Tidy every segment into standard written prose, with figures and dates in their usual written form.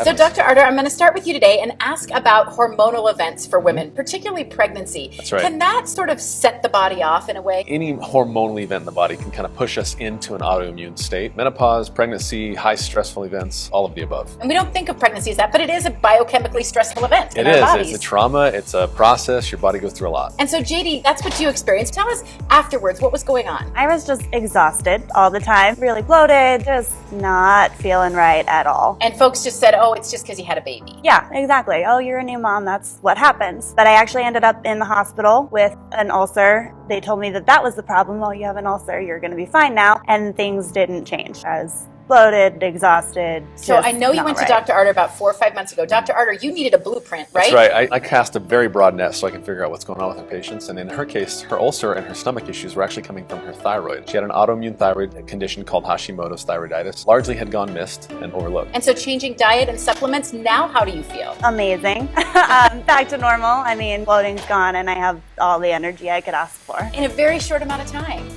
So Dr. Arter, I'm going to start with you today and ask about hormonal events for women, particularly pregnancy. That's right. Can that sort of set the body off in a way? Any hormonal event in the body can kind of push us into an autoimmune state. Menopause, pregnancy, high stressful events, all of the above. And we don't think of pregnancy as that, but it is a biochemically stressful event in our It is. bodies. It's a trauma. It's a process. Your body goes through a lot. And so JD, that's what you experienced. Tell us afterwards what was going on. I was just exhausted all the time, really bloated, just not feeling right at all. And folks just said, oh, it's just because you had a baby. Yeah, exactly. Oh, you're a new mom, that's what happens. But I actually ended up in the hospital with an ulcer. They told me that that was the problem. Well, you have an ulcer, you're going to be fine now. And things didn't change. I was bloated, exhausted. So I know you went to Dr. Arter about 4 or 5 months ago. Dr. Arter, you needed a blueprint, right? That's right. I cast a very broad net so I can figure out what's going on with her patients. And in her case, her ulcer and her stomach issues were actually coming from her thyroid. She had an autoimmune thyroid condition called Hashimoto's thyroiditis. Largely had gone missed and overlooked. And so changing diet and supplements, now how do you feel? Amazing. Back to normal. I mean, bloating's gone and I have all the energy I could ask for. In a very short amount of time.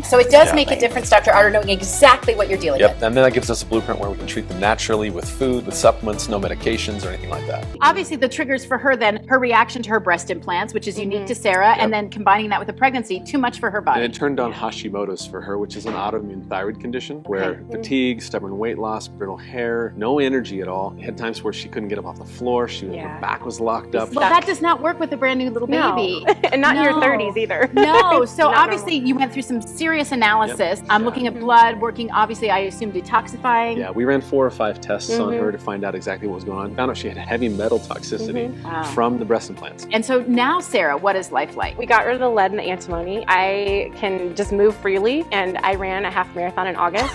So it does make a difference, Dr. Arter, knowing exactly what you're dealing with. And then that gives us a blueprint where we can treat them naturally with food, with supplements, no medications or anything like that. Obviously, the triggers for her then, her reaction to her breast implants, which is unique to Sarah, and then combining that with the pregnancy, too much for her body. And it turned on Hashimoto's for her, which is an autoimmune thyroid condition where fatigue, stubborn weight loss, brittle hair, no energy at all. Had times where she couldn't get up off the floor, her back was locked up. Well, that does not work with a brand new little baby. And not in your 30s either. No, so obviously you went through some serious analysis. I'm looking at blood, working, obviously I assume detoxifying. Yeah, we ran 4 or 5 tests on her to find out exactly what was going on. Found out she had heavy metal toxicity from the breast implants. And so now, Sarah, what is life like? We got rid of the lead and the antimony. I can just move freely, and I ran a half marathon in August,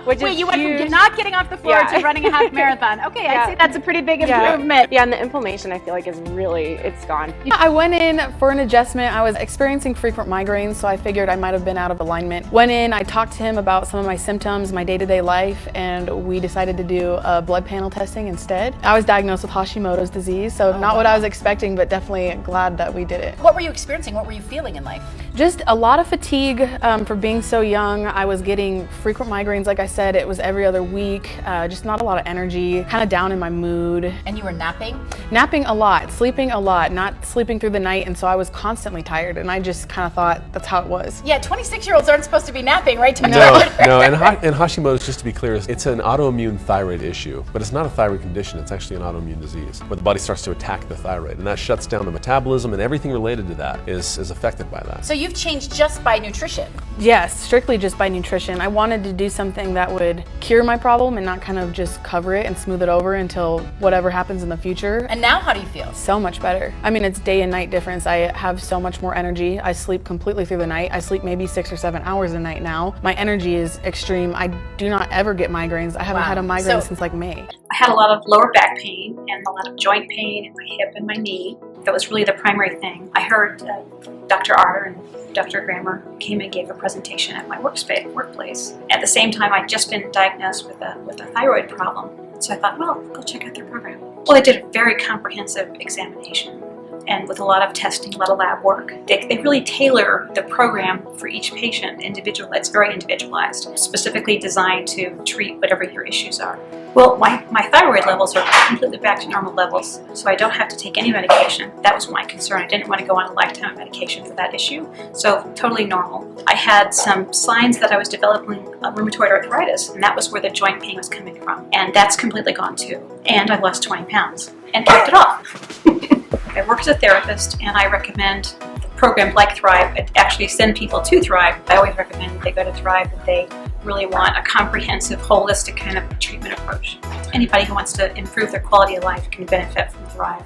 which Wait, is you went huge. from not getting off the floor to running a half marathon. Okay, I'd say that's a pretty big improvement. Yeah, and the inflammation I feel like is really, it's gone. I went in for an adjustment. I was experiencing frequent migraines, so I figured I might have been out of alignment. Went in, I talked to him about some of my symptoms, my day-to-day life, and we decided to do a blood panel testing instead. I was diagnosed with Hashimoto's disease, so not what I was expecting, but definitely glad that we did it. What were you experiencing? What were you feeling in life? Just a lot of fatigue for being so young. I was getting frequent migraines, like I said. It was every other week, just not a lot of energy, kind of down in my mood. And you were napping? Napping a lot, sleeping a lot, not sleeping through the night, and so I was constantly tired, and I just kind of thought that's how it was. Yeah, 26-years-olds aren't supposed to be napping, right? No, and Hashimoto's, just to be clear, it's an autoimmune thyroid issue, but it's not a thyroid condition, it's actually an autoimmune disease where the body starts to attack the thyroid, and that shuts down the metabolism, and everything related to that is affected by that. So you've changed just by nutrition? Yes, strictly just by nutrition. I wanted to do something that would cure my problem and not kind of just cover it and smooth it over until whatever happens in the future. And now how do you feel? So much better. I mean, it's day and night difference. I have so much more energy. I sleep completely through the night. I sleep maybe 6 or 7 hours a night now. My energy is extreme. I do not ever get migraines. I haven't had a migraine since like May. I had a lot of lower back pain and a lot of joint pain in my hip and my knee. That was really the primary thing. I heard Dr. Arter and Dr. Grammer came and gave a presentation at my workplace. At the same time, I'd just been diagnosed with a thyroid problem. So I thought, well, go check out their program. Well, they did a very comprehensive examination, and with a lot of testing, a lot of lab work. They really tailor the program for each patient, individual. It's very individualized, specifically designed to treat whatever your issues are. Well, my thyroid levels are completely back to normal levels, so I don't have to take any medication. That was my concern. I didn't want to go on a lifetime of medication for that issue, so totally normal. I had some signs that I was developing rheumatoid arthritis, and that was where the joint pain was coming from, and that's completely gone too. And I lost 20 pounds and kept it off. I work as a therapist, and I recommend a program like Thrive. I actually send people to Thrive. I always recommend that they go to Thrive if they really want a comprehensive, holistic kind of treatment approach. Anybody who wants to improve their quality of life can benefit from Thrive.